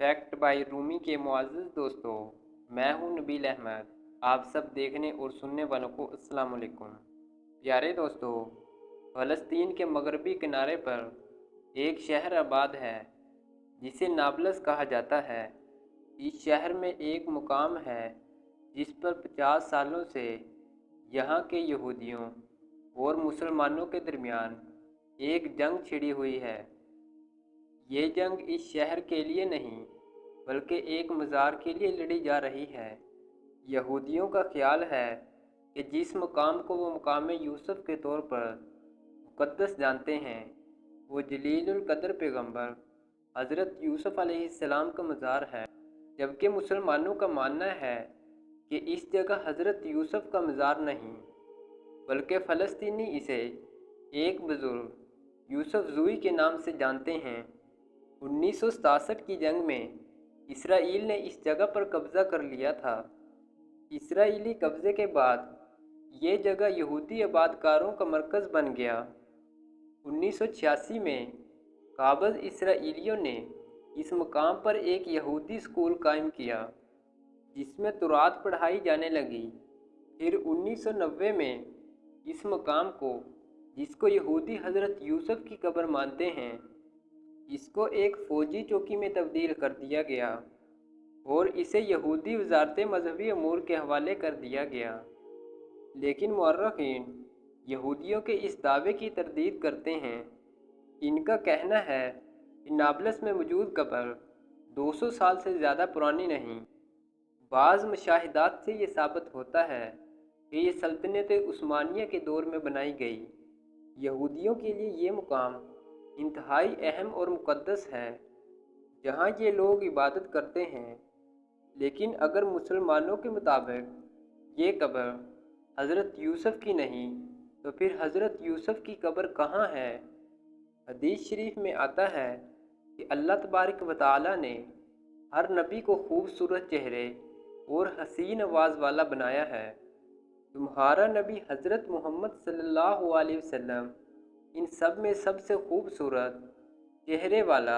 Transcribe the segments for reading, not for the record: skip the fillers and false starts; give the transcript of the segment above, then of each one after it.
Fact bye Rumi के मुअज़्ज़ज़ दोस्तों, मैं हूं नबील अहमद। आप सब देखने और सुनने वालों को अस्सलाम वालेकुम। प्यारे दोस्तों, फ़लस्तीन के मगरबी किनारे पर एक शहर आबाद है जिसे नाबलस कहा जाता है। इस शहर में एक मुकाम है जिस पर 50 सालों से यहाँ के यहूदियों और मुसलमानों के दरमियान एक जंग छिड़ी हुई है। ये जंग इस शहर के लिए नहीं बल्कि एक मज़ार के लिए लड़ी जा रही है। यहूदियों का ख्याल है कि जिस मकाम को वो मकाम यूसुफ के तौर पर मुक़द्दस जानते हैं, वो जलीलुल कद्र पैगंबर हज़रत यूसुफ अलैहिस्सलाम का मज़ार है। जबकि मुसलमानों का मानना है कि इस जगह हज़रत यूसुफ का मज़ार नहीं बल्कि फ़लस्तीनी इसे एक बुज़ुर्ग यूसुफ ज़ुई के नाम से जानते हैं। 1967 की जंग में इसराइल ने इस जगह पर कब्ज़ा कर लिया था। इसराइली कब्ज़े के बाद ये जगह यहूदी आबादकारों का मरकज़ बन गया। 1986 में काबज़ इसराइलियों ने इस मकाम पर एक यहूदी स्कूल कायम किया जिसमें तुरात पढ़ाई जाने लगी। फिर 1990 में इस मकाम को, जिसको यहूदी हज़रत यूसुफ की कब्र मानते हैं, इसको एक फ़ौजी चौकी में तब्दील कर दिया गया और इसे यहूदी वज़ारत मजहबी अमूर के हवाले कर दिया गया। लेकिन मुअर्रिख़ीन यहूदियों के इस दावे की तरदीद करते हैं। इनका कहना है कि नाबलस में मौजूद कब्र 200 साल से ज़्यादा पुरानी नहीं। बाज़ मुशाहिदात से ये साबित होता है कि ये सल्तनत उस्मानिया के दौर में बनाई गई। यहूदियों के लिए ये मुकाम इंतहाई अहम और मुक़द्दस है जहाँ ये लोग इबादत करते हैं। लेकिन अगर मुसलमानों के मुताबिक ये कब्र हज़रत यूसुफ की नहीं तो फिर हज़रत यूसुफ की कब्र कहाँ है? हदीस शरीफ में आता है कि अल्लाह तबारक व तआला ने हर नबी को खूबसूरत चेहरे और हसीन आवाज़ वाला बनाया है। तुम्हारा नबी हज़रत मोहम्मद सल्लल्लाहु अलैहि वसल्लम इन सब में सबसे खूबसूरत चेहरे वाला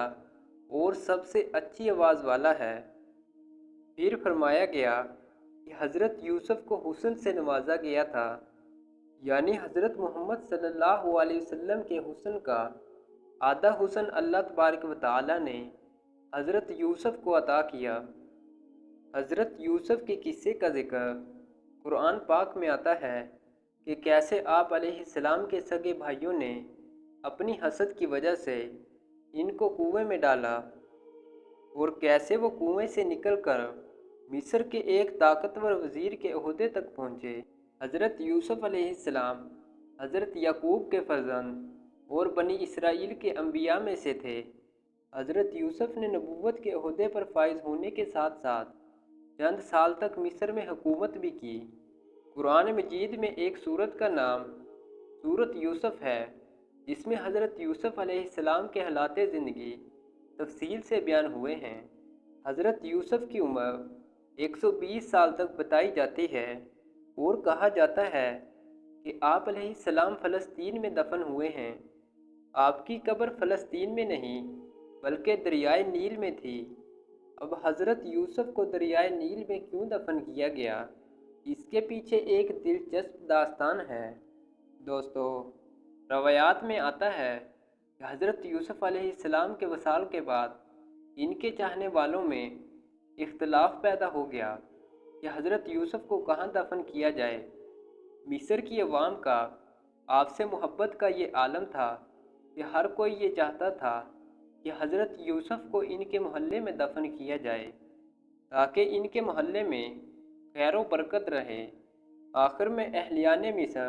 और सबसे अच्छी आवाज़ वाला है। फिर फरमाया गया कि हज़रत यूसुफ को हुस्न से नवाजा गया था, यानी हज़रत मोहम्मद सल्लल्लाहु अलैहि वसल्लम के हुस्न का आधा हुस्न अल्लाह तबारक व तआला ने हज़रत यूसुफ को अता किया। हज़रत यूसुफ के किस्से का जिक्र कुरान पाक में आता है कि कैसे आप अलैहिस्सलाम के सगे भाइयों ने अपनी हसद की वजह से इनको कुएं में डाला और कैसे वो कुएं से निकलकर मिस्र के एक ताकतवर वज़ीर के ओहदे तक पहुँचे। हज़रत यूसुफ अलैहिस्सलाम हज़रत याकूब के फ़र्जंद और बनी इसराइल के अंबिया में से थे। हज़रत यूसुफ ने नबूवत के ओहदे पर फाइज होने के साथ साथ चंद साल तक मिस्र में हुकूमत भी की। कुरान मजीद में एक सूरत का नाम सूरत यूसुफ है जिसमें हज़रत यूसुफ अलैहिस्सलाम के हालात ज़िंदगी तफसील से बयान हुए हैं। हज़रत यूसुफ की उम्र 120 साल तक बताई जाती है और कहा जाता है कि आप अलैहिस्सलाम फ़लस्तीन में दफन हुए हैं। आपकी कब्र फ़लस्तीन में नहीं बल्कि दरियाए नील में थी। अब हज़रत यूसुफ को दरियाए नील में क्यों दफन किया गया, इसके पीछे एक दिलचस्प दास्तान है। दोस्तों, रवायात में आता है कि हज़रत यूसुफ अलैहिस्सलाम के वसाल के बाद इनके चाहने वालों में इख्तलाफ पैदा हो गया कि हज़रत यूसुफ को कहाँ दफन किया जाए। मिस्र की अवाम का आपसे मोहब्बत का ये आलम था कि हर कोई ये चाहता था कि हज़रत यूसुफ को इनके मोहल्ले में दफन किया जाए ताकि इनके मोहल्ले में खैर व बरकत रहे। आखिर में अहलियाने मिस्र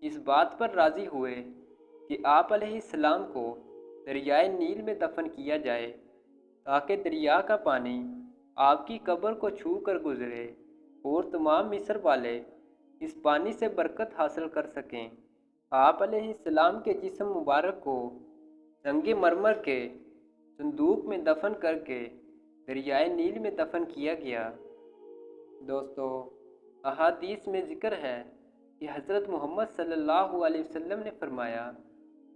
इस बात पर राज़ी हुए कि आप अलैहिस्सलाम को दरियाए नील में दफन किया जाए ताकि दरिया का पानी आपकी कब्र को छू कर गुज़रे और तमाम मिस्र वाले इस पानी से बरकत हासिल कर सकें। आप अलैहिस्सलाम के जिस्म मुबारक को संगे मरमर के संदूक में दफन करके दरियाए नील में दफन किया गया। दोस्तों, अहादीस में ज़िक्र है कि हज़रत मोहम्मद सल्लल्लाहु अलैहि वसल्लम ने फरमाया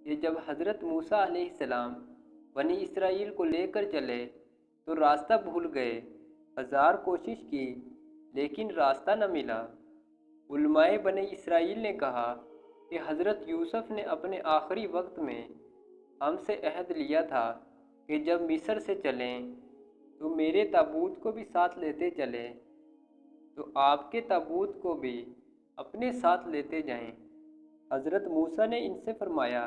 कि जब हज़रत मूसा अलैहिस्सलाम बनी इसराइल को लेकर चले तो रास्ता भूल गए। हजार कोशिश की लेकिन रास्ता न मिला। उलमाए बने इसराइल ने कहा कि हज़रत यूसुफ ने अपने आखिरी वक्त में हमसे अहद लिया था कि जब मिस्र से चलें तो मेरे ताबूत को भी साथ लेते चलें, तो आपके ताबूत को भी अपने साथ लेते जाएं। हज़रत मूसा ने इनसे फरमाया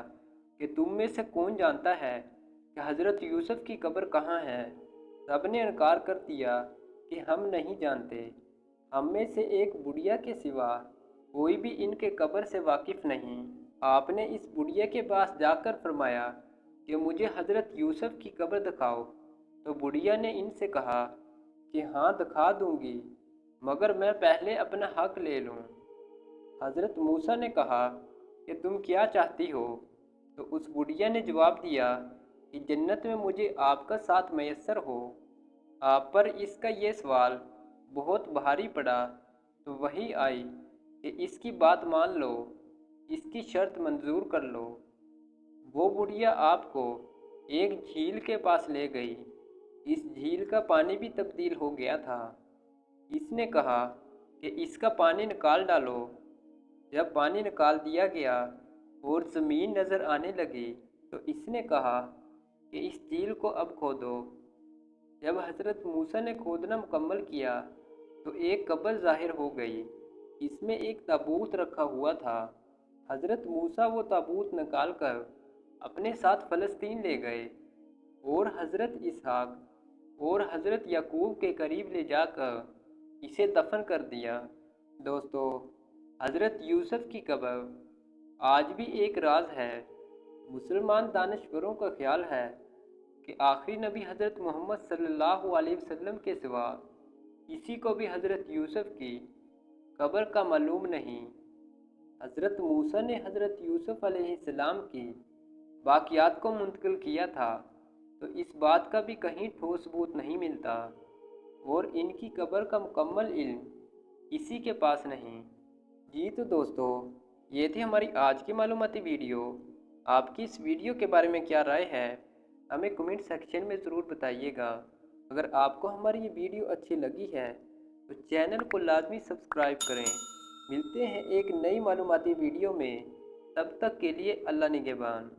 कि तुम में से कौन जानता है कि हज़रत यूसुफ की कब्र कहाँ है। सब ने इनकार कर दिया कि हम नहीं जानते। हम में से एक बुढ़िया के सिवा कोई भी इनके कब्र से वाकिफ़ नहीं। आपने इस बुढ़िया के पास जाकर फरमाया कि मुझे हज़रत यूसुफ की कब्र दिखाओ। तो बुढ़िया ने इनसे कहा कि हाँ दिखा दूंगी, मगर मैं पहले अपना हक ले लूँ। हज़रत मूसा ने कहा कि तुम क्या चाहती हो? तो उस बुढ़िया ने जवाब दिया कि जन्नत में मुझे आपका साथ मैसर हो। आप पर इसका ये सवाल बहुत भारी पड़ा तो वही आई कि इसकी बात मान लो, इसकी शर्त मंजूर कर लो। वो बुढ़िया आपको एक झील के पास ले गई। इस झील का पानी भी तब्दील हो गया था। इसने कहा कि इसका पानी निकाल डालो। जब पानी निकाल दिया गया और ज़मीन नज़र आने लगी तो इसने कहा कि इस झील को अब खोदो। जब हज़रत मूसा ने खोदना मुकम्मल किया तो एक कब्र ज़ाहिर हो गई। इसमें एक ताबूत रखा हुआ था। हज़रत मूसा वो ताबूत निकाल कर अपने साथ फ़लस्तीन ले गए और हज़रत इसहाक और हज़रत याकूब के करीब ले जाकर इसे दफन कर दिया। दोस्तों, हज़रत यूसुफ की कब्र आज भी एक राज है। मुसलमान दानिशवरों का ख्याल है कि आखिरी नबी हज़रत मोहम्मद सल्लल्लाहु अलैहि वसल्लम के सिवा किसी को भी हज़रत यूसुफ की कब्र का मालूम नहीं। हज़रत मूसा ने हज़रत यूसुफ अलैहिस्सलाम की बाक़ियात को मुंतकिल किया था, तो इस बात का भी कहीं ठोस सबूत नहीं मिलता और इनकी कब्र का मुकम्मल इल्म किसी के पास नहीं। जी तो दोस्तों, ये थी हमारी आज की मालूमाती वीडियो। आपकी इस वीडियो के बारे में क्या राय है, हमें कमेंट सेक्शन में ज़रूर बताइएगा। अगर आपको हमारी ये वीडियो अच्छी लगी है तो चैनल को लाजमी सब्सक्राइब करें। मिलते हैं एक नई मालूमाती वीडियो में, तब तक के लिए अल्लाह निगहबान।